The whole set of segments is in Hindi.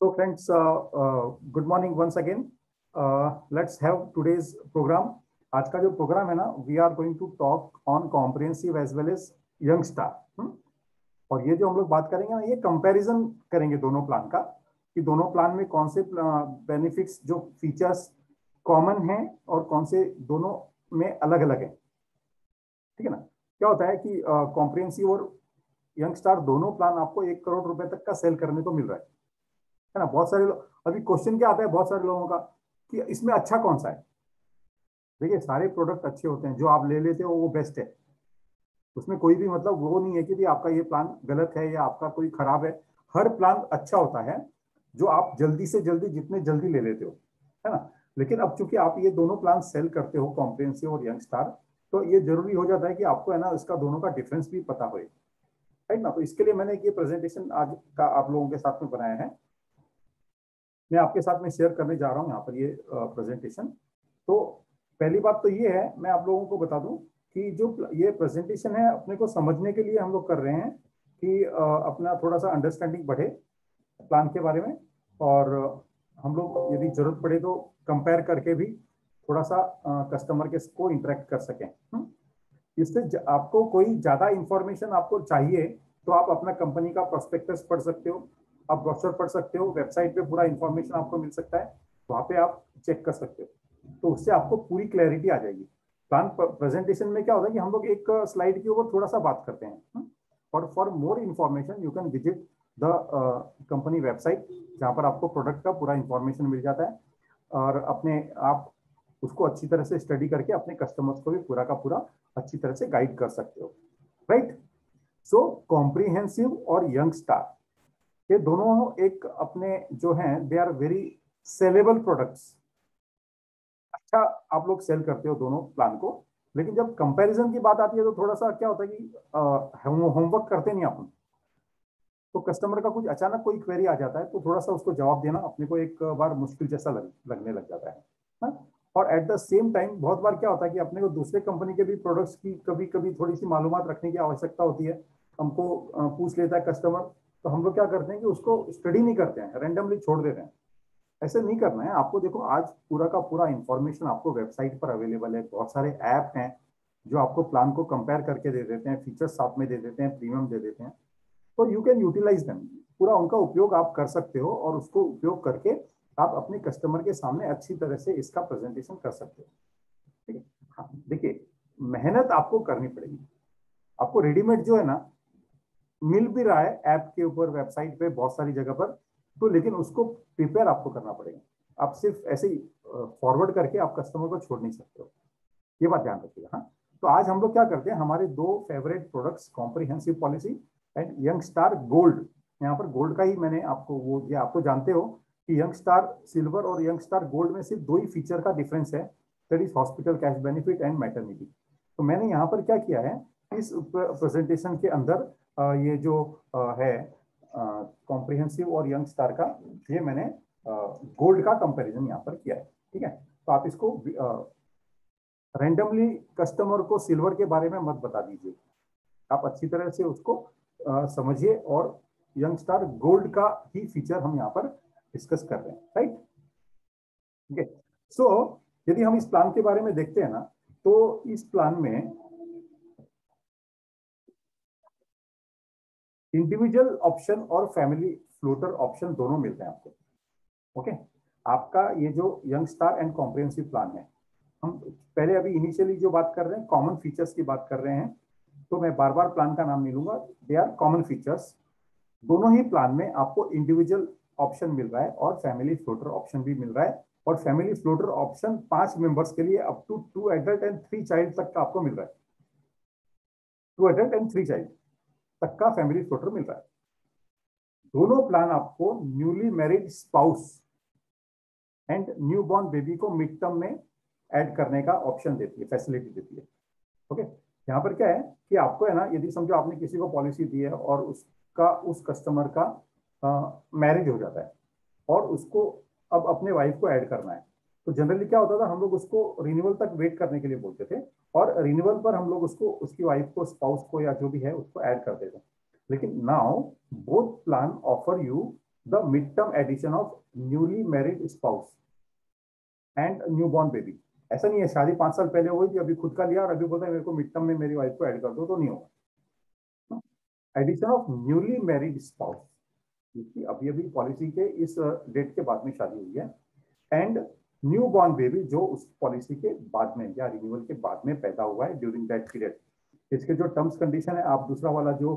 So friends, good morning once again. Let's have today's program. आज का जो प्रोग्राम है ना, we are going to talk on comprehensive as well as young star. और ये जो हम लोग बात करेंगे ना, ये कंपैरिजन करेंगे दोनों प्लान का, कि दोनों प्लान में कौन से बेनिफिट्स जो फीचर्स कॉमन हैं और कौन से दोनों में अलग अलग हैं। ठीक है ना। क्या होता है कि कॉम्प्रिहेंसिव और यंग स्टार दोनों प्लान आपको 1 करोड़ रुपए तक का सेल करने को मिल रहा है ना। बहुत सारे लोग, अभी क्वेश्चन क्या आता है बहुत सारे लोगों का कि इसमें अच्छा कौन सा है। देखिए, सारे प्रोडक्ट अच्छे होते हैं, जो आप ले लेते हो वो बेस्ट है, उसमें कोई भी मतलब वो नहीं है कि भी आपका ये प्लान गलत है या आपका कोई खराब है। हर प्लान अच्छा होता है जो आप जल्दी से जल्दी जितने जल्दी ले लेते हो, है ना। लेकिन अब चूंकि आप ये दोनों प्लान सेल करते हो, कॉम्प्रिहेंसिव और यंग स्टार, तो ये जरूरी हो जाता है कि आपको है ना इसका दोनों का डिफरेंस भी पता हो, राइट ना। तो इसके लिए मैंने ये प्रेजेंटेशन आज का आप लोगों के साथ में बनाया है। मैं आपके साथ में शेयर करने जा रहा हूँ यहाँ पर ये प्रेजेंटेशन। तो पहली बात तो ये है, मैं आप लोगों को बता दूं कि जो ये प्रेजेंटेशन है अपने को समझने के लिए हम लोग कर रहे हैं कि अपना थोड़ा सा अंडरस्टैंडिंग बढ़े प्लान के बारे में, और हम लोग यदि जरूरत पड़े तो कंपेयर करके भी थोड़ा सा कस्टमर के को इंटरेक्ट कर सकें। इससे आपको कोई ज्यादा इंफॉर्मेशन आपको चाहिए तो आप अपना कंपनी का प्रोस्पेक्टस पढ़ सकते हो, आप ब्रोशर पढ़ सकते हो, वेबसाइट पे पूरा इंफॉर्मेशन आपको मिल सकता है, वहां पे आप चेक कर सकते हो, तो उससे आपको पूरी क्लैरिटी आ जाएगी। प्लान प्रेजेंटेशन में क्या होता है कि हम लोग एक स्लाइड के ऊपर थोड़ा सा बात करते हैं, और for more information you can visit the company website, जहाँ पर आपको प्रोडक्ट का पूरा इंफॉर्मेशन मिल जाता है, और अपने आप उसको अच्छी तरह से स्टडी करके अपने कस्टमर्स को भी पूरा का पूरा अच्छी तरह से गाइड कर सकते हो, राइट। सो कॉम्प्रिहेंसिव और यंग स्टार, ये दोनों एक अपने जो हैं, they are very saleable products. अच्छा, आप लोग सेल करते हो दोनों प्लान को, लेकिन जब कंपैरिजन की बात आती है तो थोड़ा सा क्या होता है कि होमवर्क करते नहीं अपन, तो कस्टमर का कुछ अचानक कोई क्वेरी आ जाता है तो थोड़ा सा उसको जवाब देना अपने को एक बार मुश्किल जैसा लगने लग जाता है ना? और एट द सेम टाइम बहुत बार क्या होता है कि अपने को दूसरे कंपनी के भी प्रोडक्ट्स की कभी कभी थोड़ी सी मालूमात रखने की आवश्यकता होती है। हमको पूछ लेता है कस्टमर, तो हम लोग क्या करते हैं कि उसको स्टडी नहीं करते हैं, रेंडमली छोड़ देते हैं। ऐसे नहीं करना है आपको। देखो, आज पूरा का पूरा इंफॉर्मेशन आपको वेबसाइट पर अवेलेबल है, बहुत सारे ऐप हैं जो आपको प्लान को कंपेयर करके दे देते हैं, फीचर्स साथ में दे देते हैं, प्रीमियम दे देते हैं, तो यू कैन यूटिलाइज देम। पूरा उनका उपयोग आप कर सकते हो और उसको उपयोग करके आप अपने कस्टमर के सामने अच्छी तरह से इसका प्रेजेंटेशन कर सकते हो। ठीक है। हाँ, देखिए, मेहनत आपको करनी पड़ेगी। आपको रेडीमेड जो है ना मिल भी रहा है ऐप के ऊपर, वेबसाइट पे, बहुत सारी जगह पर, तो लेकिन उसको प्रिपेयर आपको करना पड़ेगा। आप सिर्फ ऐसे ही फॉरवर्ड करके आप कस्टमर को छोड़ नहीं सकते हो, ये बात ध्यान रखिएगा। हाँ, तो आज हम लोग क्या करते हैं, हमारे 2 favourite products, comprehensive policy and young star gold. यहाँ पर गोल्ड का ही मैंने आपको वो, ये आपको जानते हो कि यंग स्टार सिल्वर और यंग स्टार गोल्ड में सिर्फ 2 ही फीचर का डिफरेंस है, that is hospital cash benefit and maternity. तो मैंने यहाँ पर क्या किया है, इस प्रेजेंटेशन के अंदर ये जो है कॉम्प्रिहेंसिव और यंग स्टार का, ये मैंने गोल्ड का कंपैरिजन यहाँ पर किया है। ठीक है, तो आप इसको रैंडमली कस्टमर को सिल्वर के बारे में मत बता दीजिए, आप अच्छी तरह से उसको समझिए, और यंग स्टार गोल्ड का ही फीचर हम यहाँ पर डिस्कस कर रहे हैं, राइट। ओके, सो यदि हम इस प्लान के बारे में देखते हैं ना, तो इस प्लान में इंडिविजुअल ऑप्शन और फैमिली फ्लोटर ऑप्शन दोनों मिलते हैं आपको। ओके, आपका ये जो young star and comprehensive plan है, हम पहले अभी इनिशियली जो बात कर रहे हैं कॉमन फीचर्स की बात कर रहे हैं, तो मैं बार बार प्लान का नाम नहीं लूंगा, दे आर कॉमन फीचर्स। दोनों ही प्लान में आपको इंडिविजुअल ऑप्शन मिल रहा है और फैमिली फ्लोटर ऑप्शन भी मिल रहा है, और फैमिली फ्लोटर ऑप्शन 5 मेंबर्स के लिए up to 2 adult and 3 child तक का आपको मिल रहा है। 2 एडल्ट एंड 3 चाइल्ड तक का फैमिली फ्लोटर मिल रहा है। दोनों प्लान आपको newly married spouse and new born baby को मिड टर्म में ऐड करने का ऑप्शन देती है, फैसिलिटी देती है। ओके, यहाँ पर क्या है कि आपको है ना, यदि समझो आपने किसी को पॉलिसी दी है और उस कस्टमर का मैरिज हो जाता है और उसको अब अपने वाइफ को ऐड करना है, तो जनरली क्या होता था, हम लोग उसको रिन्यूअल तक वेट करने के लिए बोलते थे, और रिन्यूअल पर हम लोग उसको, उसकी वाइफ को, स्पाउस को या जो भी है उसको ऐड करते थे। लेकिन now both plan offer you the mid term addition of newly married spouse and new born baby. ऐसा नहीं है शादी 5 साल पहले हुई थी, अभी खुद का लिया और अभी बोलता है मेरे को मिड टर्म में मेरी वाइफ को ऐड कर दो, तो नहीं होगा। Addition of newly married spouse, क्योंकि अभी अभी पॉलिसी के इस डेट के बाद में शादी हुई है, एंड न्यू बॉर्न बेबी जो उस पॉलिसी के बाद में या रिन्यूअल के बाद में पैदा हुआ है ड्यूरिंग दैट पीरियड। इसके जो टर्म्स कंडीशन है, आप दूसरा वाला जो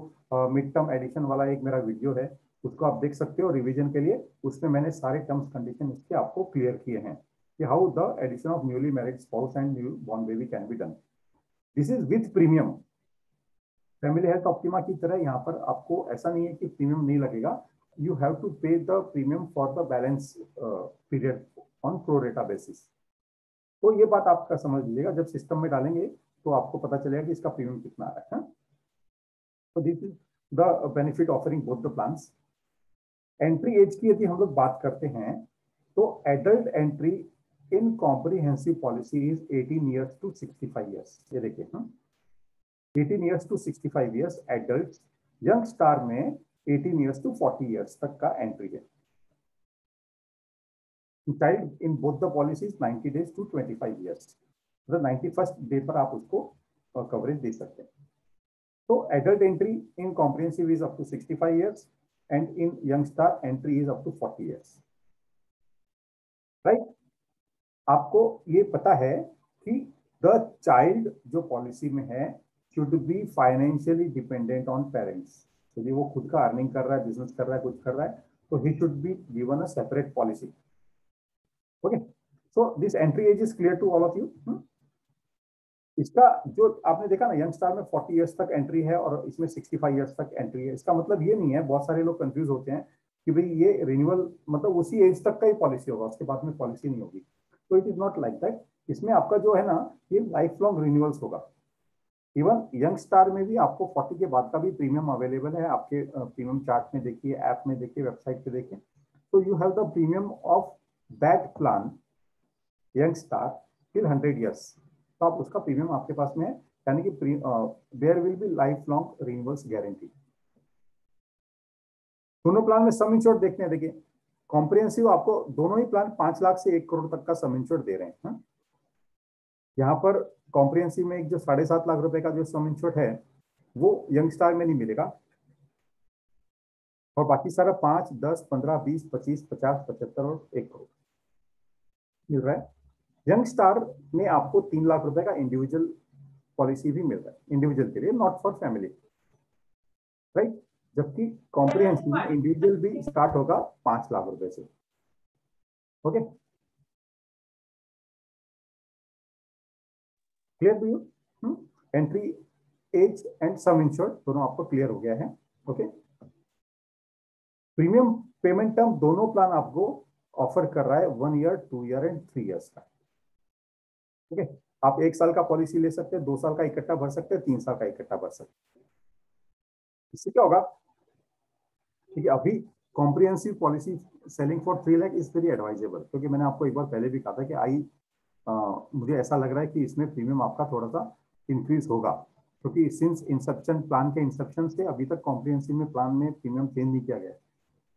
मिड टर्म एडिशन वाला एक मेरा वीडियो है उसको आप देख सकते हो रिवीजन के लिए। उसमें मैंने सारे टर्म्स कंडीशन इसके आपको क्लियर किए हैं कि how the addition of newly married spouse and new born baby can be done. This is with premium. Family health optima की तरह यहाँ पर आपको ऐसा नहीं है कि प्रीमियम नहीं लगेगा, यू हैव टू पे the premium for the balance period on pro रेटा बेसिस। तो ये बात आपका समझ लीजिएगा, जब सिस्टम में डालेंगे तो आपको पता चलेगा कि इसका प्रीमियम कितना आ रहा है। तो this is the benefit offering both the plans. Entry age की यदि हम लोग बात करते हैं तो adult entry in comprehensive policy is 18 years to 65 years. ये देखिए 18 years to 65 years adult. Young star में 18 ईयर्स टू 40 ईयर्स तक का एंट्री है। Child in both the policies 90 days to 25 years, मतलब 91st डे पर आप उसको कवरेज दे सकते हैं। तो adult entry in comprehensive is up to 65 years and in young star entry is up to 40 years. Right, आपको ये पता है कि द चाइल्ड जो पॉलिसी में है should be financially dependent on parents. यदि वो खुद का अर्निंग कर रहा है, बिजनेस कर रहा है, कुछ कर रहा है, तो he should be given a separate policy. Okay, so this entry age is clear to all of you. इसका जो आपने देखा ना, यंग स्टार में 40 इयर्स तक एंट्री है और इसमें 65 इयर्स तक एंट्री है। इसका मतलब ये नहीं है, बहुत सारे लोग कंफ्यूज होते हैं कि भाई ये रिन्यूअल मतलब उसी एज तक का ही पॉलिसी होगा, उसके बाद में पॉलिसी नहीं होगी। तो it is not like that. इसमें आपका जो है ना, ये लाइफ लॉन्ग रिन्यूअल्स होगा। इवन यंग स्टार में भी आपको 40 के बाद का भी प्रीमियम अवेलेबल है। आपके प्रीमियम चार्ट में देखिए, ऐप में देखिए, वेबसाइट पे देखिए, तो you have the premium of that plan young star till 100 years. तो आप उसका प्रीमियम आपके पास में है, यानी कि there will be life long renewals guarantee. दोनों प्लान में सम इंश्योर्ड देखते हैं। देखिए कॉम्प्रिहेंसिव आपको दोनों ही प्लान 5 लाख से 1 करोड़ तक का सम इंश्योर्ड दे रहे हैं। यहाँ पर कॉम्प्रिहेंसिव में एक जो 7.5 लाख रुपए का जो सम इंश्योर्ड है वो यंग स्टार में नहीं मिलेगा, और बाकी सारा 5, 10, 15, 20, 25, 50, 75 और 1 करोड़ मिल रहा है। यंग स्टार में आपको 3 लाख रुपए का इंडिविजुअल पॉलिसी भी मिल रहा है, इंडिविजुअल के लिए, नॉट फॉर फैमिली। राइट, जबकि कॉम्प्रिहेंसिव में इंडिविजुअल भी स्टार्ट होगा 5 लाख रुपए से। Okay, clear to you? Entry age and sum insured दोनों आपको क्लियर हो गया है। ओके, प्रीमियम पेमेंट टर्म दोनों प्लान आपको ऑफर कर रहा है 1 ईयर, 2 ईयर एंड 3 ईयर्स का। ओके, आप 1 साल का पॉलिसी ले सकते हैं, 2 साल का इकट्ठा भर सकते हैं, 3 साल का इकट्ठा भर सकते हैं। इससे क्या होगा, ठीक है, अभी comprehensive policy selling for 3 lakh is very advisable, क्योंकि मैंने आपको एक बार पहले भी कहा था कि मुझे ऐसा लग रहा है कि इसमें प्रीमियम आपका थोड़ा सा इंक्रीज होगा, क्योंकि सिंस इंसेप्शन, प्लान के इंसेप्शन से अभी तक कॉम्प्रिहेंसिव में प्लान में प्रीमियम चेंज नहीं किया गया।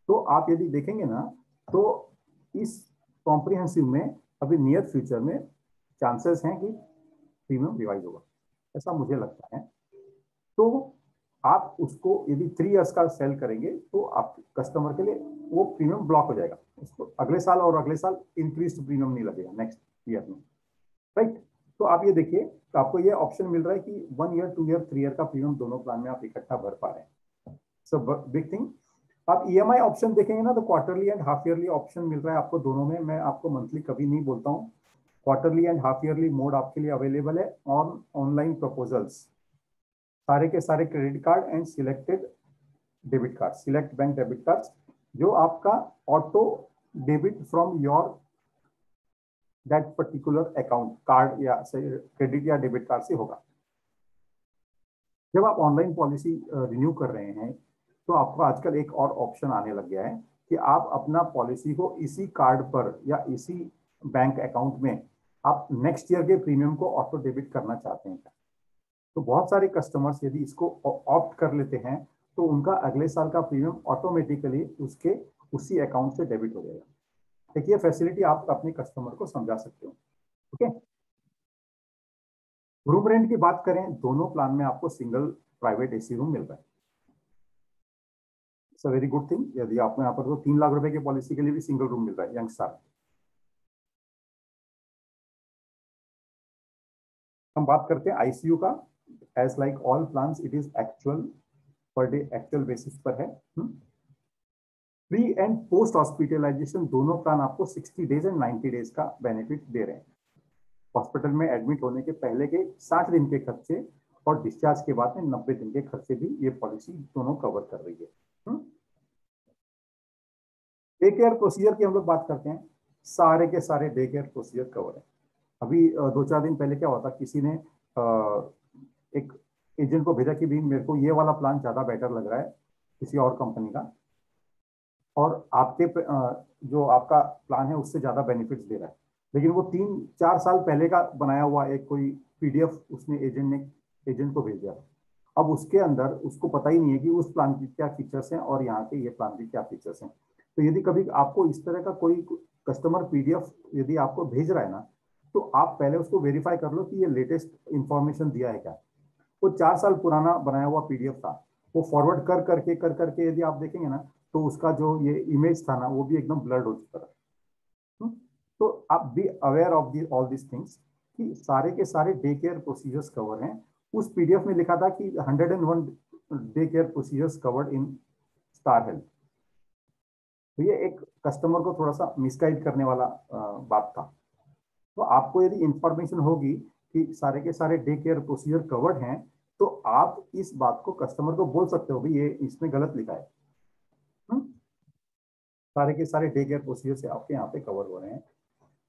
तो आप यदि देखेंगे ना, तो इस कॉम्प्रिहेंसिव में अभी नियर फ्यूचर में चांसेस हैं कि प्रीमियम रिवाइज होगा, ऐसा मुझे लगता है। तो आप उसको यदि 3 इयर्स का सेल करेंगे तो आप कस्टमर के लिए वो प्रीमियम ब्लॉक हो जाएगा, उसको अगले साल और अगले साल इंक्रीज प्रीमियम नहीं लगेगा नेक्स्ट ईयर में। राइट, तो आप ये देखिए, तो आपको ये ऑप्शन मिल रहा है कि 1 ईयर, 2 ईयर, 3 ईयर का प्रीमियम दोनों प्लान में आप इकट्ठा भर पा रहे हैं। So big thing. आप ईएमआई ऑप्शन देखेंगे ना, तो quarterly and half yearly option मिल रहा है आपको दोनों में। मैं आपको मंथली कभी नहीं बोलता हूँ, quarterly and half yearly mode आपके लिए अवेलेबल है ऑन ऑनलाइन प्रपोजल्स। सारे के सारे credit card and selected debit card, select bank debit card, जो आपका auto debit from your that particular account, card या क्रेडिट या डेबिट कार्ड से होगा। जब आप ऑनलाइन पॉलिसी रिन्यू कर रहे हैं तो आपको आजकल एक और ऑप्शन आने लग गया है कि आप अपना पॉलिसी को इसी कार्ड पर या इसी बैंक अकाउंट में आप नेक्स्ट ईयर के प्रीमियम को ऑटो डेबिट करना चाहते हैं। तो बहुत सारे कस्टमर्स यदि इसको ऑप्ट कर लेते हैं तो उनका अगले साल का प्रीमियम ऑटोमेटिकली उसके उसी अकाउंट से डेबिट हो जाएगा। देखिए फैसिलिटी आप अपने कस्टमर को समझा सकते हो। ओके, रूम रेंट की बात करें, दोनों प्लान में आपको सिंगल प्राइवेट एसी रूम मिल रहा है। It's a very good thing. यदि आपको यहाँ पर तो 3 लाख रुपए की पॉलिसी के लिए भी सिंगल रूम मिल रहा है यंग स्टार। हम बात करते हैं आईसीयू का। As like all plans it is actual per day actual basis पर है। प्री एंड पोस्ट हॉस्पिटलाइजेशन दोनों प्लान आपको 60 डेज एंड 90 डेज का बेनिफिट दे रहे हैं। हॉस्पिटल में एडमिट होने के पहले के 60 दिन के खर्चे और डिस्चार्ज के बाद में 90 दिन के खर्चे भी ये पॉलिसी दोनों कवर कर रही है। डे केयर प्रोसीजर की हम लोग बात करते हैं, सारे के सारे डे केयर प्रोसीजर कवर है। अभी 2-4 दिन पहले क्या हुआ था, किसी ने एक एजेंट को भेजा कि भी मेरे को ये वाला प्लान ज्यादा बेटर लग रहा है किसी और कंपनी का, और आपके जो आपका प्लान है उससे ज्यादा बेनिफिट्स दे रहा है। लेकिन वो 3-4 साल पहले का बनाया हुआ एक कोई पीडीएफ उसने एजेंट को भेज दिया। अब उसके अंदर उसको पता ही नहीं है कि उस प्लान की क्या फीचर्स हैं और यहाँ के ये प्लान के क्या फीचर्स हैं। तो यदि कभी आपको इस तरह का कोई कस्टमर पीडीएफ यदि आपको भेज रहा है ना, तो आप पहले उसको वेरीफाई कर लो कि ये लेटेस्ट इंफॉर्मेशन दिया है क्या। वो 4 साल पुराना बनाया हुआ पीडीएफ था, वो फॉरवर्ड कर करके यदि आप देखेंगे ना, तो उसका जो ये इमेज था ना वो भी एकदम ब्लर्ड हो चुका था। तो आप be aware of the all this things कि सारे के सारे डे केयर प्रोसीजर्स कवर हैं। उस पीडीएफ में लिखा था कि 101 day care procedures covered in star health. तो ये एक कस्टमर को थोड़ा सा मिसगाइड करने वाला बात था। तो आपको यदि इंफॉर्मेशन होगी कि सारे के सारे डे केयर प्रोसीजर कवर्ड हैं, तो आप इस बात को कस्टमर को बोल सकते हो भाई ये इसमें गलत लिखा है। सारे के सारे डे केयर प्रोसीजर से आपके यहाँ पे कवर हो रहे हैं।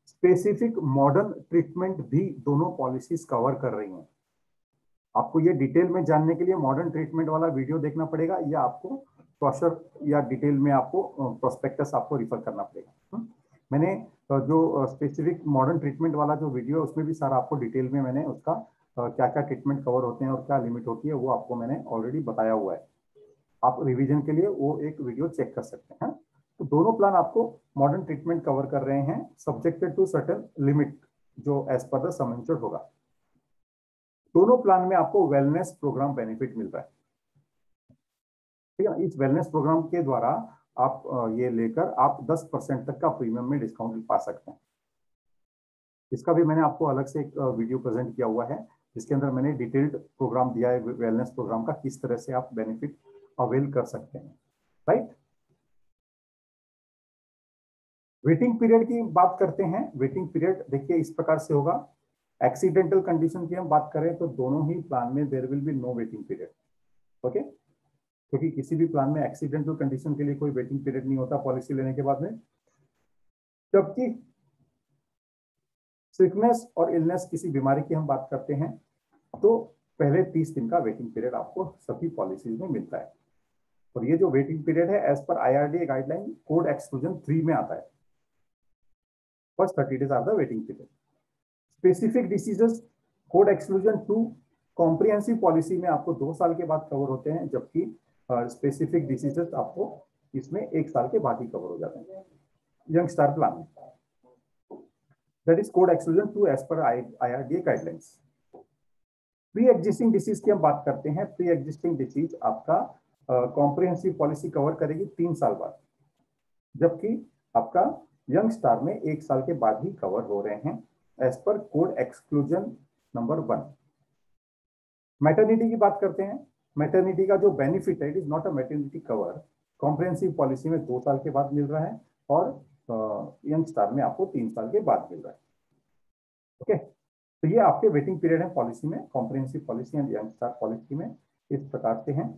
स्पेसिफिक मॉडर्न ट्रीटमेंट भी दोनों पॉलिसीज कवर कर रही हैं। आपको ये डिटेल में जानने के लिए मॉडर्न ट्रीटमेंट वाला वीडियो देखना पड़ेगा, या आपको ब्रोशर या डिटेल में आपको प्रोस्पेक्टस आपको रिफर करना पड़ेगा। मैंने जो स्पेसिफिक मॉडर्न ट्रीटमेंट वाला जो वीडियो है उसमें भी सारा आपको डिटेल में मैंने उसका क्या क्या ट्रीटमेंट कवर होते हैं और क्या लिमिट होती है वो आपको मैंने ऑलरेडी बताया हुआ है। आप रिवीजन के लिए वो एक वीडियो चेक कर सकते हैं। तो दोनों प्लान आपको मॉडर्न ट्रीटमेंट कवर कर रहे हैं सब्जेक्टेड टू सर्टेन लिमिट जो as per the sum insured होगा। दोनों प्लान में आपको वेलनेस प्रोग्राम बेनिफिट मिल रहा है। ठीक है, इस वेलनेस प्रोग्राम के द्वारा आप ये लेकर आप 10% तक का प्रीमियम में डिस्काउंट पा सकते हैं। इसका भी मैंने आपको अलग से एक वीडियो प्रेजेंट किया हुआ है जिसके अंदर मैंने डिटेल्ड प्रोग्राम दिया है वेलनेस प्रोग्राम का, किस तरह से आप बेनिफिट अवेल कर सकते हैं। राइट, वेटिंग पीरियड की बात करते हैं। वेटिंग पीरियड देखिए इस प्रकार से होगा। एक्सीडेंटल कंडीशन की हम बात करें तो दोनों ही प्लान में there will be no waiting period. Okay, क्योंकि किसी भी प्लान में एक्सीडेंटल कंडीशन के लिए कोई वेटिंग पीरियड नहीं होता पॉलिसी लेने के बाद में। जबकि सिकनेस और इलनेस किसी बीमारी की हम बात करते हैं तो पहले 30 दिन का वेटिंग पीरियड आपको सभी पॉलिसीज में मिलता है। और ये जो वेटिंग पीरियड है as per IRDA guideline code exclusion 3 में आता है। First 30 days are the waiting period. Specific diseases code exclusion 2 comprehensive policy में आपको 2 साल के बाद कवर होते हैं, जबकि स्पेसिफिक डिसीजेस आपको इसमें 1 साल के बाद ही कवर हो जाते हैं यंग स्टार प्लान में। That is code exclusion 2 as per IRDA guidelines. Pre existing disease की हम बात करते हैं। प्री एग्जिस्टिंग डिसीज आपका कॉम्प्रिहेंसिव पॉलिसी कवर करेगी 3 साल बाद, जबकि आपका यंग स्टार में 1 साल के बाद ही कवर हो रहे हैं as per code exclusion number 1। Maternity की बात करते हैं। मैटरनिटी का जो बेनिफिट है it is not a maternity cover, comprehensive policy में 2 साल के बाद मिल रहा है और यंग स्टार में आपको 3 साल के बाद मिल रहा है। ओके, तो ये आपके वेटिंग पीरियड है पॉलिसी में, comprehensive policy and young Star policy में इस प्रकार से हैं।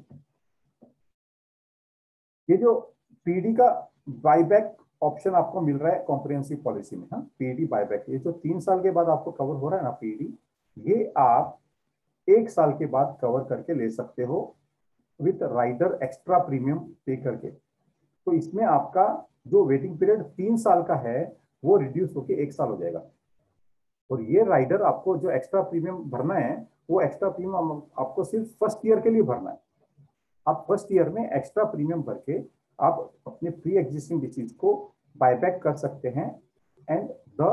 ये जो पीडी का बायबैक ऑप्शन आपको मिल रहा है कॉम्प्रिहेंसिव पॉलिसी में, हाँ पीडी बायबैक, ये जो 3 साल के बाद आपको कवर हो रहा है ना पीडी, ये आप 1 साल के बाद कवर करके ले सकते हो विथ राइडर एक्स्ट्रा प्रीमियम पे करके। तो इसमें आपका जो वेटिंग पीरियड 3 साल का है वो रिड्यूस होकर 1 साल हो जाएगा। और ये राइडर आपको जो एक्स्ट्रा प्रीमियम भरना है वो एक्स्ट्रा प्रीमियम आपको सिर्फ फर्स्ट ईयर के लिए भरना है। आप फर्स्ट ईयर में एक्स्ट्रा प्रीमियम भर के आप अपने प्री एग्जिस्टिंग डिसीज को बायबैक कर सकते हैं and the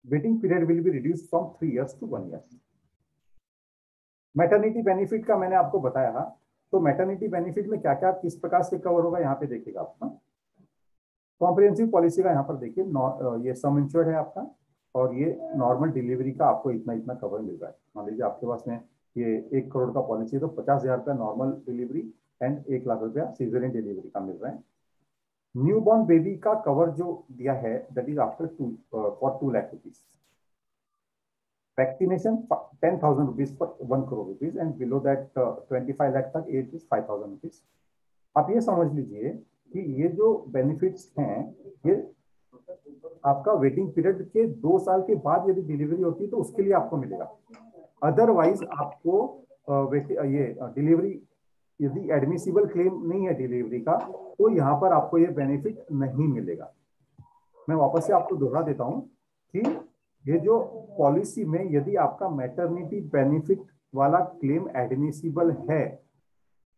waiting period will be reduce from 3 years to 1 year। Maternity benefit का मैंने आपको बताया था, तो मैटरनिटी बेनिफिट में क्या क्या किस प्रकार से कवर होगा यहाँ पे देखिएगा आप। कॉम्प्रिहेंसिव पॉलिसी का यहाँ पर देखिए, ये सम इंश्योर्ड है आपका, और ये नॉर्मल डिलीवरी का आपको इतना इतना कवर मिल रहा है। मान लीजिए आपके पास में ये 1 करोड़ का पॉलिसी है, तो 50,000 रुपया नॉर्मल डिलीवरी एंड 1 लाख रुपया सीजरियन डिलीवरी का मिल रहा है। न्यू बॉर्न बेबी का कवर जो दिया है that is after for 2 lakh rupees. Vaccination 10,000 rupees for 1 crore rupees and below that 25 lakh तक एज इज 5,000 रुपीज। आप ये समझ लीजिए कि ये जो बेनिफिट्स हैं ये आपका वेटिंग पीरियड के 2 साल के बाद यदि डिलीवरी होती है तो उसके लिए आपको मिलेगा। अदरवाइज आपको ये डिलीवरी यदि एडमिसिबल क्लेम नहीं है डिलीवरी का, तो यहाँ पर आपको ये बेनिफिट नहीं मिलेगा। मैं वापस से आपको दोहरा देता हूँ कि ये जो पॉलिसी में यदि आपका मैटरनिटी बेनिफिट वाला क्लेम एडमिसिबल है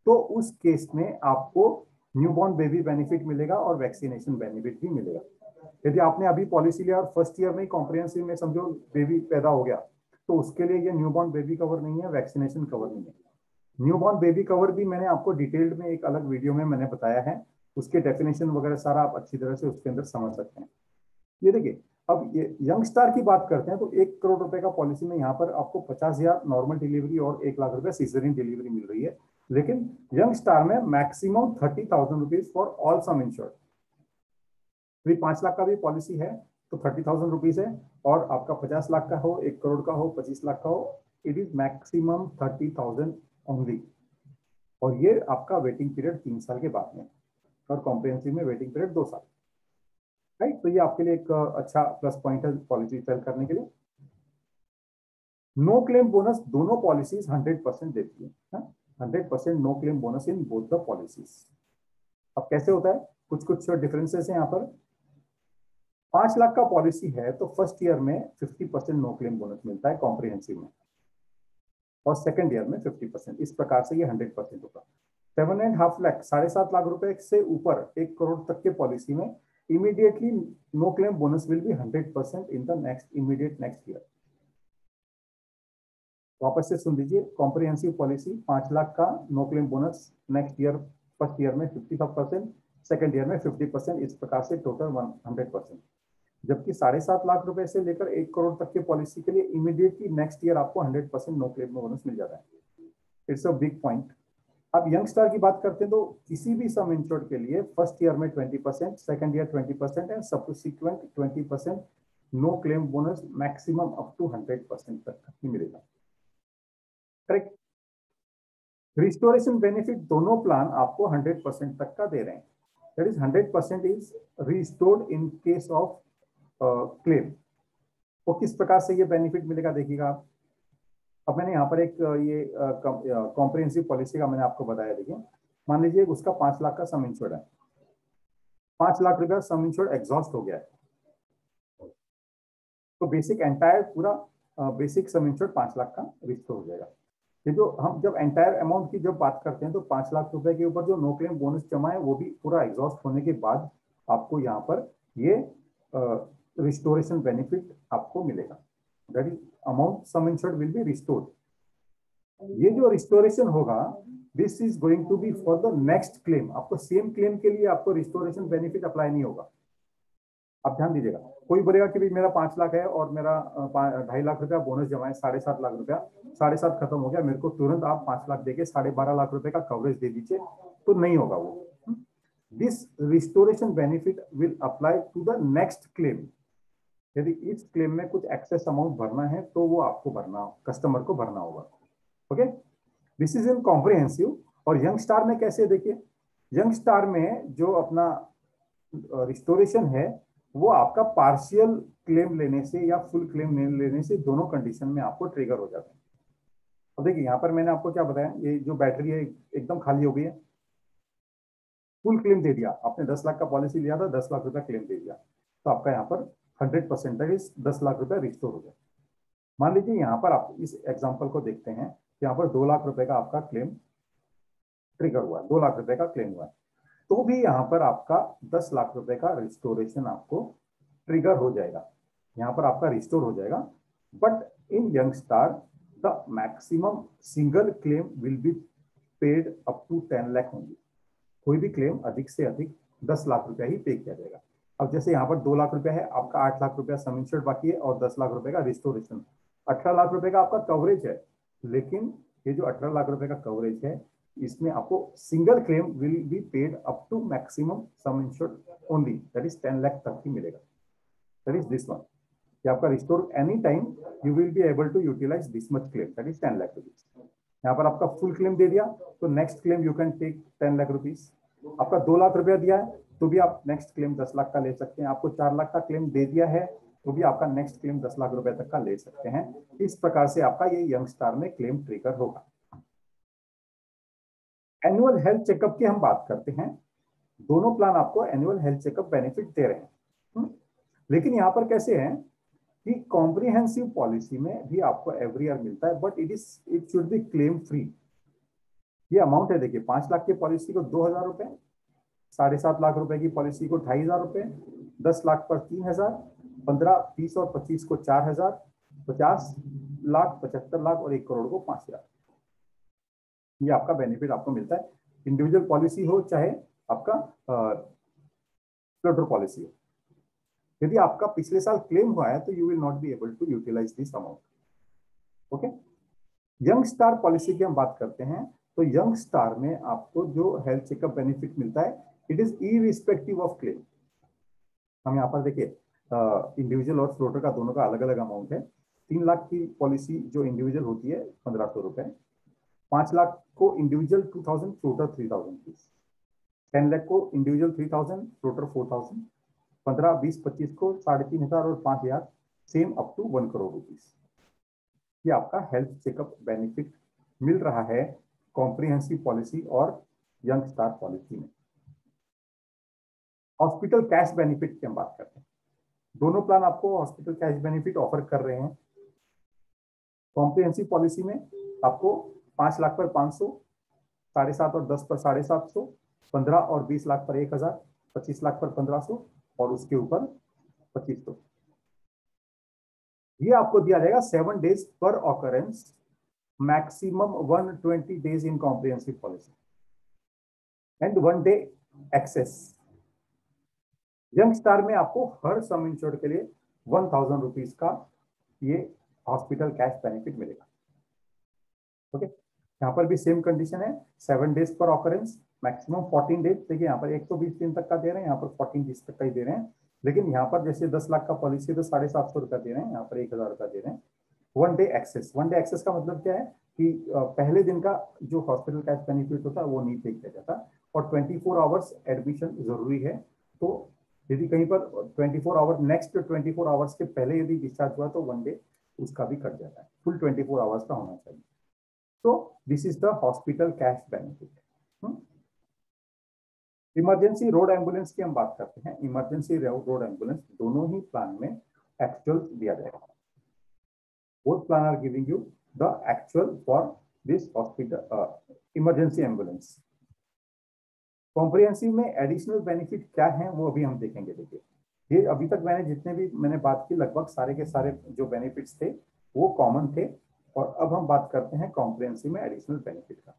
तो उस केस में आपको न्यूबॉर्न बेबी बेनिफिट मिलेगा और वैक्सीनेशन बेनिफिट भी मिलेगा। यदि आपने अभी पॉलिसी लिया और फर्स्ट ईयर में कॉम्प्रिहेंसिव में समझो बेबी पैदा हो गया, तो उसके लिए ये न्यूबॉर्न बेबी कवर नहीं है, वैक्सीनेशन कवर नहीं है। न्यूबॉर्न बेबी कवर भी मैंने आपको डिटेल्ड में एक अलग वीडियो में मैंने बताया है, उसके डेफिनेशन वगैरह सारा आप अच्छी तरह से उसके अंदर समझ सकते हैं। ये देखिए, अब ये यंग स्टार की बात करते हैं तो 1 करोड़ रुपए का पॉलिसी में यहाँ पर आपको 50,000 नॉर्मल डिलीवरी और 1 लाख रुपए सीजरियन डिलीवरी मिल रही है। लेकिन यंग स्टार में maximum 30,000 rupees for all some insured. 5 lakh का भी पॉलिसी है तो 30,000 रुपीज है, और आपका 50 लाख का हो, 1 करोड़ का हो, 25 लाख का हो, इट इज मैक्सिमम 30,000 ओनली। और ये आपका वेटिंग पीरियड 3 साल के बाद में, और कॉम्प्रिहेंसिव में वेटिंग पीरियड 2 साल। राइट, तो ये आपके लिए एक अच्छा प्लस पॉइंट है पॉलिसी सेल करने के लिए। नो क्लेम बोनस दोनों पॉलिसीज 100% देती है, 100% no claim bonus in both the policies. अब कैसे होता है, कुछ कुछ डिफरेंसेस हैं यहाँ पर। 5 लाख का पॉलिसी है तो फर्स्ट ईयर में 50% नो क्लेम बोनस मिलता है कॉम्प्रिहेंसिव में, और सेकंड ईयर में 50%। इस प्रकार से ये 100% होगा। 7.5 लाख 7.5 लाख रुपए से ऊपर 1 करोड़ तक के पॉलिसी में immediately no claim bonus will be 100% in the immediate next year. वापस से सुन लीजिए, कॉम्प्रिहेंसिव पॉलिसी 5 लाख का no claim bonus next year, first year में 55%, सेकंड ईयर में 50%, इस प्रकार से टोटल 100%। जबकि 7.5 लाख रुपए से लेकर 1 करोड़ तक के पॉलिसी के लिए इमीडिएटली नेक्स्ट ईयर आपको 100% नो क्लेम बोनस मिल जाता है। It's a big point. अब यंग स्टार की बात करते हैं तो किसी भी सम इंश्योर्ड के लिए फर्स्ट ईयर में 20%, second year 20% and subsequent 20% no claim bonus maximum up to 100% तक ही मिलेगा। करेक्ट। रिस्टोरेशन बेनिफिट दोनों प्लान आपको 100% तक का दे रहे हैं। That is 100% is restored in case of claim. वो किस प्रकार से ये बेनिफिट मिलेगा देखिएगा आप। अब मैंने यहाँ पर एक ये कॉम्प्रिहेंसिव पॉलिसी का मैंने आपको बताया। देखिए, मान लीजिए उसका 5 लाख का सम इंश्योर्ड है, 5 लाख रुपया सम इंश्योर्ड एग्जॉस्ट हो गया है, तो बेसिक एंटायर पूरा बेसिक सम इंश्योर्ड 5 लाख का रिस्टोर हो जाएगा। ये जो हम जब एंटायर अमाउंट की जब बात करते हैं तो 5 लाख रुपए के ऊपर जो नो क्लेम बोनस जमा है वो भी पूरा एग्जॉस्ट होने के बाद आपको यहाँ पर ये रिस्टोरेशन बेनिफिट आपको मिलेगा। That is amount sum insured will be restored. ये जो रिस्टोरेशन होगा this is going to be for the next claim. आपको सेम क्लेम के लिए आपको रिस्टोरेशन बेनिफिट अप्लाई नहीं होगा। आप ध्यान दीजिएगा, कोई बोलेगा कि भाई मेरा 5 लाख है और मेरा 2.5 लाख रुपया बोनस जमा है, 7.5 लाख रुपया, 7.5 खत्म हो गया, मेरे को तुरंत आप 5 लाख देके 12.5 लाख रुपए का कवरेज दे दीजिए, तो नहीं होगा वो। This restoration benefit will apply to the next claim. यदि इस क्लेम में कुछ एक्सेस अमाउंट भरना है तो वो आपको भरना, कस्टमर को भरना होगा। Okay, this is in comprehensive. और यंग स्टार में कैसे, देखिए यंग स्टार में जो अपना रिस्टोरेशन है वो आपका पार्शियल क्लेम लेने से या फुल क्लेम लेने से दोनों कंडीशन में आपको ट्रिगर हो जाता है। अब देखिए यहाँ पर मैंने आपको क्या बताया, ये जो बैटरी है एकदम खाली हो गई है, फुल क्लेम दे दिया आपने, 10 लाख का पॉलिसी लिया था, 10 लाख रुपया क्लेम दे दिया, तो आपका यहाँ पर 100% दैट इज 10 लाख रुपया रिस्टोर हो गया। मान लीजिए यहाँ पर आप इस एग्जाम्पल को देखते हैं, यहाँ पर 2 लाख रुपए का आपका क्लेम ट्रिगर हुआ, 2 लाख रुपए का क्लेम हुआ, तो भी यहाँ पर आपका 10 लाख रुपए का रिस्टोरेशन आपको ट्रिगर हो जाएगा, यहाँ पर आपका रिस्टोर हो जाएगा। But in young Star the maximum single claim will be paid up to 10 lakh only. कोई भी क्लेम अधिक से अधिक 10 लाख रुपया ही पे किया जाएगा। अब जैसे यहाँ पर 2 लाख रुपया है, आपका 8 लाख रुपया सम इंश्योर्ड बाकी है और 10 लाख रुपए का रिस्टोरेशन, 18 लाख रुपए का आपका कवरेज है। लेकिन ये जो 18 लाख रुपए का कवरेज है, इसमें आपको single claim will be paid up to maximum sum insured only, that is 10 lakh तक ही मिलेगा। दैट इज दिस वन कि आपका restore any time you will be able to utilise this much claim, that is 10 lakh rupees. यहाँ पर आपका फुल क्लेम दे दिया तो next claim you can take 10 lakh rupees. आपका 2 लाख रुपया दिया है तो भी आप नेक्स्ट क्लेम 10 लाख का ले सकते हैं। आपको 4 लाख का क्लेम दे दिया है तो भी आपका नेक्स्ट क्लेम 10 लाख रुपए तक का ले सकते हैं। इस प्रकार से आपका ये यंग स्टार में क्लेम ट्रिगर होगा। एनुअल हेल्थ चेकअप की हम बात करते हैं, दोनों प्लान आपको एनुअल हेल्थ चेकअप बेनिफिट दे रहे हैं। लेकिन यहाँ पर कैसे है कि कॉम्प्रिहेंसिव पॉलिसी में भी आपको एवरी ईयर मिलता है, but it should be claim free. ये अमाउंट है, देखिए 5 लाख की पॉलिसी को 2,000 रुपए, 7.5 लाख रुपए की पॉलिसी को 2,500 रुपए, 10 लाख पर 3,000, 15, 20 और 25 को 4,000, 50 लाख, 75 लाख और 1 करोड़ को 5,000। ये आपका बेनिफिट आपको मिलता है, इंडिविजुअल पॉलिसी हो चाहे आपका फ्लोटर पॉलिसी हो। यदि आपका पिछले साल क्लेम हुआ है तो you will not be able to utilise this amount. Okay, Young Star policy की हम बात करते हैं, तो यंग स्टार में आपको जो हेल्थ चेकअप बेनिफिट मिलता है it is irrespective of claim. हम यहाँ पर देखिए इंडिविजुअल और फ्लोटर का दोनों का अलग अलग अमाउंट है। 3 लाख की पॉलिसी जो इंडिविजुअल होती है 1,500 रुपए, 5 लाख को इंडिविजुअल 2,000, फ्लोटर 3,000 रुपीज, 10 लाख को इंडिविजुअल 3,000, फ्लोटर 4,000, 15, 20, 25 को 3,500 और 5,000, same up to 1 crore rupees. ये आपका हेल्थ चेकअप बेनिफिट मिल रहा है कॉम्प्रिहेंसिव पॉलिसी और यंग स्टार पॉलिसी में। हॉस्पिटल कैश बेनिफिट की हम बात करते हैं, दोनों प्लान आपको हॉस्पिटल कैश बेनिफिट ऑफर कर रहे हैं। कॉम्प्रिहेंसिव पॉलिसी में आपको 5 लाख पर 500, 7.5 और 10 पर 750, 15 और 20 लाख पर 1,000, 25 लाख पर 1,500 और उसके ऊपर 2500। ये आपको दिया जाएगा 7 days per occurrence, maximum 120 days in comprehensive policy and 1 day excess. Young star में आपको हर सम इंश्योर्ड के लिए 1,000 रुपीज का ये हॉस्पिटल कैश बेनिफिट मिलेगा। ओके, यहाँ पर भी सेम कंडीशन है, 7 days per occurrence, maximum 14 days। देखिए यहाँ पर 120 दिन तक का दे रहे हैं, यहाँ पर 14 days तक का ही दे रहे हैं। लेकिन यहाँ पर जैसे 10 लाख का पॉलिसी तो 750 रुपया दे रहे हैं, यहाँ पर 1,000 रुपया दे रहे हैं। 1 day एक्सेस, 1 day एक्सेस का मतलब क्या है कि पहले दिन का जो हॉस्पिटल कैश बेनिफिट होता है वो नहीं पे किया जाता और 24 आवर्स एडमिशन जरूरी है। तो यदि कहीं पर 24 आवर नेक्स्ट 24 आवर्स के पहले यदि डिस्चार्ज हुआ तो 1 day उसका भी कट जाता है, फुल 24 आवर्स का होना चाहिए। तो this is the hospital cash benefit. Emergency road ambulance की हम बात करते हैं, इमरजेंसी रोड एम्बुलेंस दोनों ही प्लान में एक्चुअल दिया जाएगा। Both plan are giving you the actual for this hospital emergency ambulance. Comprehensive में एडिशनल बेनिफिट क्या है वो अभी हम देखेंगे। देखिए ये अभी तक जितने भी मैंने बात की लगभग सारे के सारे जो बेनिफिट्स थे वो कॉमन थे, और अब हम बात करते हैं कॉम्प्रिहेंसिव में एडिशनल बेनिफिट का।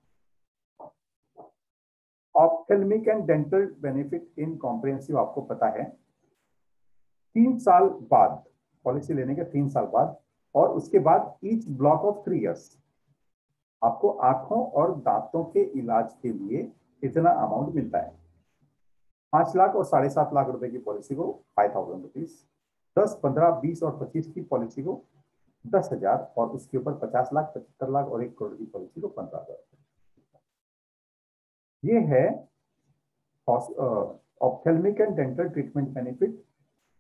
Ophthalmic and dental benefit in comprehensive आपको पता है 3 साल बाद, पॉलिसी लेने के 3 साल बाद, और उसके बाद ईच ब्लॉक ऑफ 3 years आपको आंखों और दांतों के इलाज के लिए इतना अमाउंट मिलता है। 5 लाख और 7.5 लाख रुपए की पॉलिसी को 5,000 रुपीज, 10, 15, 20 और 25 की पॉलिसी को 10,000 और उसके ऊपर 50 लाख, 75 लाख और 1 करोड़ की पॉलिसी को 15,000। ये है ophthalmic and dental treatment benefit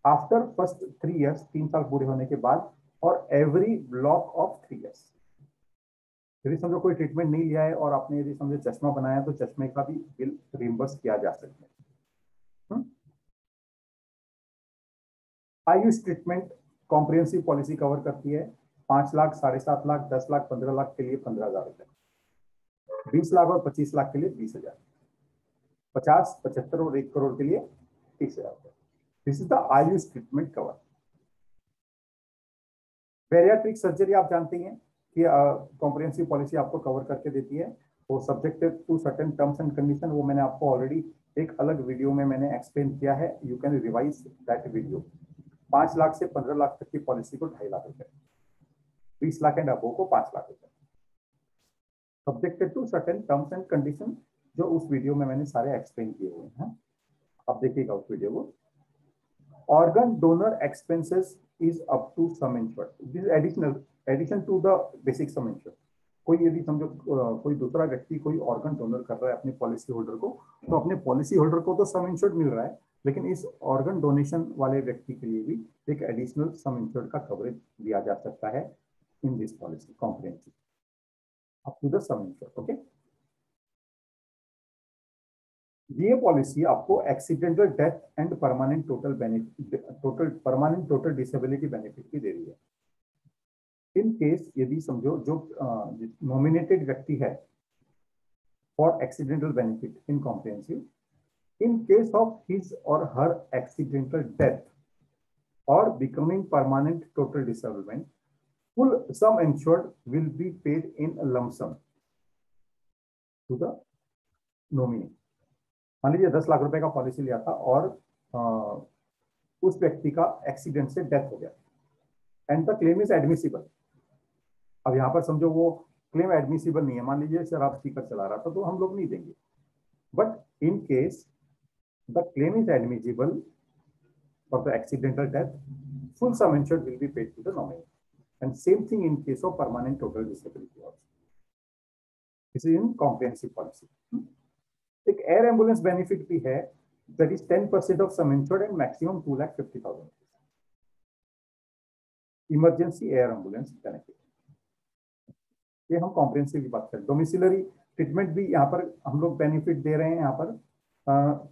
after first 3 years, 3 साल पूरे होने के बाद, और एवरी ब्लॉक ऑफ 3 years। यदि समझो कोई ट्रीटमेंट नहीं लिया है और आपने यदि समझो चश्मा बनाया तो चश्मे का भी बिल रिम्बर्स किया जा सकता है। Ayush treatment comprehensive policy cover करती है 5 लाख, 7.5 लाख, 10 लाख, 15 लाख के लिए 15,000 रुपए। 20 लाख और 25 लाख के लिए 20,000, 50, 75 और 1 करोड़ के लिए 30,000। This is the Ayush treatment cover. Bariatric surgery आप जानते हैं कि कॉम्प्रिहेंसिव पॉलिसी आपको कवर करके देती है, वो subjected to certain terms and condition. वो मैंने आपको ऑलरेडी एक अलग वीडियो में मैंने एक्सप्लेन किया है, you can revise that video. 5 lakh से 15 लाख तक की पॉलिसी को 2.5 लाख रुपए, 20 लाख एंड अबो को 5 लाख रुपए, subjected to certain terms and condition, जो उस वीडियो में मैंने सारे एक्सप्लेन किए हुए हैं। आप देखिएगा उस वीडियो को। Organ donor expenses is up to sum insured. This is addition to the basic sum insured. कोई यदि समझो कोई दूसरा व्यक्ति कोई ऑर्गन डोनर कर रहा है अपने पॉलिसी होल्डर को, तो अपने पॉलिसी होल्डर को तो सम इंश्योर्ड मिल रहा है, लेकिन इस ऑर्गन डोनेशन वाले व्यक्ति के लिए भी एक एडिशनल सम इंश्योर्ड का कवरेज दिया जा सकता है in this policy comprehensive up to the sum insured. Okay, ये पॉलिसी आपको accidental death and permanent total benefit, permanent total disability benefit भी दे रही है। इन केस यदि समझो जो नॉमिनेटेड व्यक्ति है for accidental benefit in comprehensive, in case of his और हर एक्सीडेंटल डेथ और becoming permanent total disablement, full sum insured will be paid in lump sum to the nominee. मान लीजिए 10 लाख रुपए का पॉलिसी लिया था और उस व्यक्ति का एक्सीडेंट से डेथ हो गया and the claim is admissible. अब यहां पर समझो वो क्लेम एडमिसिबल नहीं है, मान लीजिए शराब पीकर चला रहा था, तो हम लोग नहीं देंगे। But in case the claim is admissible for the accidental death, full sum insured will be paid to the nominee and same thing in case of permanent total disability also. This is in comprehensive policy. एक एयर एम्बुलेंस बेनिफिट भी है, that is 10% of sum insured and maximum 2,50,000 emergency air ambulance benefit. ये हम कॉम्प्रिहेंसिव की बात करें। डोमिसिलरी ट्रीटमेंट भी यहाँ पर हम लोग बेनिफिट दे रहे हैं यहाँ पर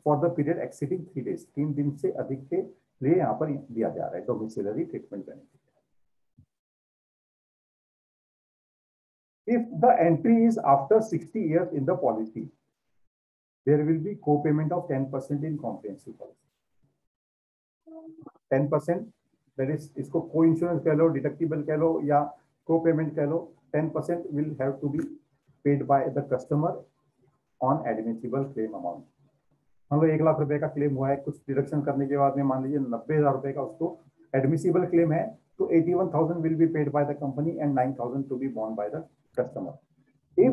for the period exceeding 3 days, 3 दिन से अधिक के लिए यहाँ पर दिया जा रहा है domiciliary treatment benefit. If the entry is after 60 years in the policy, there will be co-payment of 10% in comprehensive policy. 10% that is, इसको को इंश्योरेंस कह लो, डिडक्टिबल कह लो या को पेमेंट कह लो, 10% will have to be paid by the customer on admissible claim amount. हम लोग 1 लाख रुपए का क्लेम हुआ है, कुछ डिडक्शन करने के बाद में मान लीजिए 90,000 रुपए का उसको एडमिसिबल क्लेम है, तो 81,000 will be paid by the company and 9,000 to be borne by the customer. If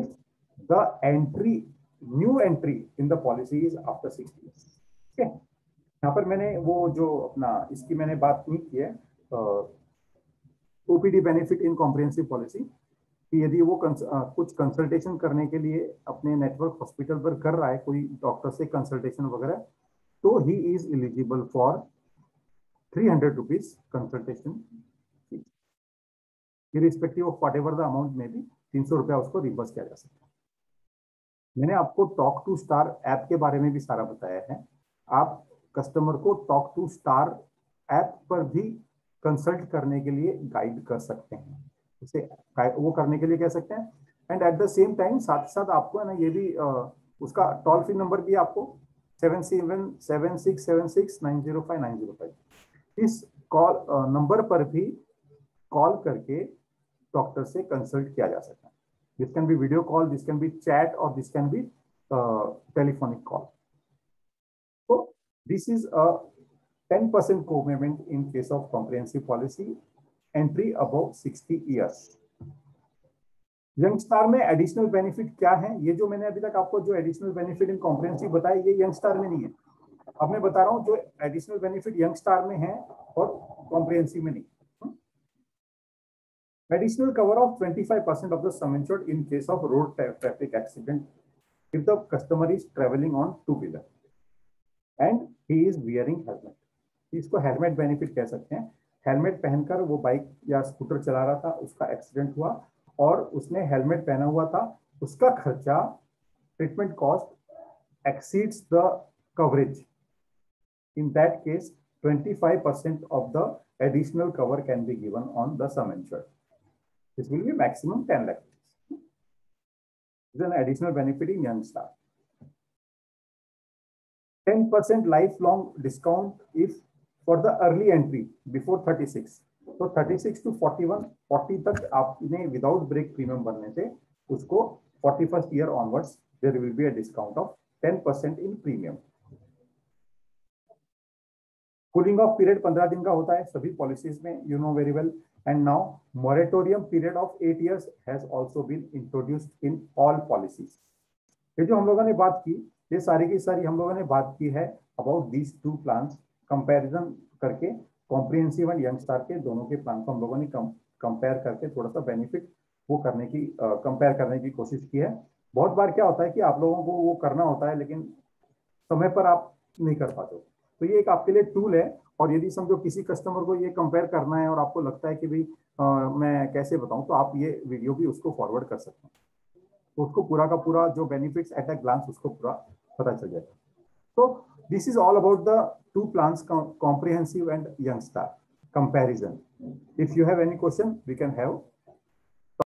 the entry new entry in the policy is after 6 years. ठीक है, यहाँ पर मैंने वो जो अपना इसकी मैंने बात नहीं की है OPD benefit in comprehensive policy, कि यदि वो कुछ कंसल्टेशन करने के लिए अपने नेटवर्क हॉस्पिटल पर कर रहा है कोई डॉक्टर से कंसल्टेशन वगैरह, तो he is eligible for 300 rupees consultation fees, irrespective of what ever the amount में भी 300 रुपया उसको रिवर्स किया जा सकता है। मैंने आपको टॉक टू स्टार ऐप के बारे में भी सारा बताया है। आप कस्टमर को टॉक टू स्टार ऐप पर भी कंसल्ट करने के लिए गाइड कर सकते हैं, उसे वो करने के लिए कह सकते हैं। And at the same time साथ साथ आपको है ना ये भी उसका टोल फ्री नंबर भी आपको 777676905905, इस कॉल नंबर पर भी कॉल करके डॉक्टर से कंसल्ट किया जा सकता है। This can be video call, this can be chat, or this can be telephonic call. So this is a 10% co-payment in case of comprehensive policy, entry above 60 years. Youngster में एडिशनल बेनिफिट क्या है? ये जो मैंने अभी तक आपको जो एडिशनल बेनिफिट इन कॉम्प्रिहेंसिव बताया, ये यंगस्टार में नहीं है। अब मैं बता रहा हूँ जो एडिशनल बेनिफिट यंगस्टार में है और कॉम्प्रिहेंसिव में नहीं। Additional cover of 25% of the sum insured in case of road traffic accident if the customer is traveling on two-wheeler and he is wearing helmet. इसको हेलमेट बेनिफिट कह सकते हैं। हेलमेट पहनकर वो बाइक या स्कूटर चला रहा था, उसका एक्सीडेंट हुआ और उसने हेलमेट पहना हुआ था, उसका खर्चा treatment cost exceeds the coverage. In that case, 25% of the additional cover can be given on the sum insured. This will be maximum 10 lakh. is an additional benefit in Young Star. 10% lifelong discount if for the early entry before 36. तो 36 to 41, 40 तक आपने विदाउट ब्रेक प्रीमियम भरने से उसको 41st year onwards there will be a discount of 10% in premium. Cooling off period 15 दिन का होता है सभी पॉलिसीज में, you know very well. And now moratorium period of 8 years has also been introduced in all policies. ये जो हम लोगों ने बात की, ये सारी की सारी हम लोगों ने बात की है about these two plans, comparison करके कॉम्प्रिहेंसिव एंड यंग स्टार के दोनों के प्लान को हम लोगों ने कंपेयर करके थोड़ा सा बेनिफिट वो करने की कंपेयर करने की कोशिश की है. बहुत बार क्या होता है कि आप लोगों को वो करना होता है लेकिन समय पर आप नहीं कर पाते. तो ये एक आपके लिए टूल है. और यदि समझो किसी कस्टमर को ये कंपेयर करना है और आपको लगता है कि भाई मैं कैसे बताऊं, तो आप ये वीडियो भी उसको फॉरवर्ड कर सकते हैं, तो उसको पूरा का पूरा जो बेनिफिट्स एट अ ग्लांस उसको पूरा पता चल जाएगा. तो this is all about the two plans, comprehensive and young star comparison. If you have any question, we can have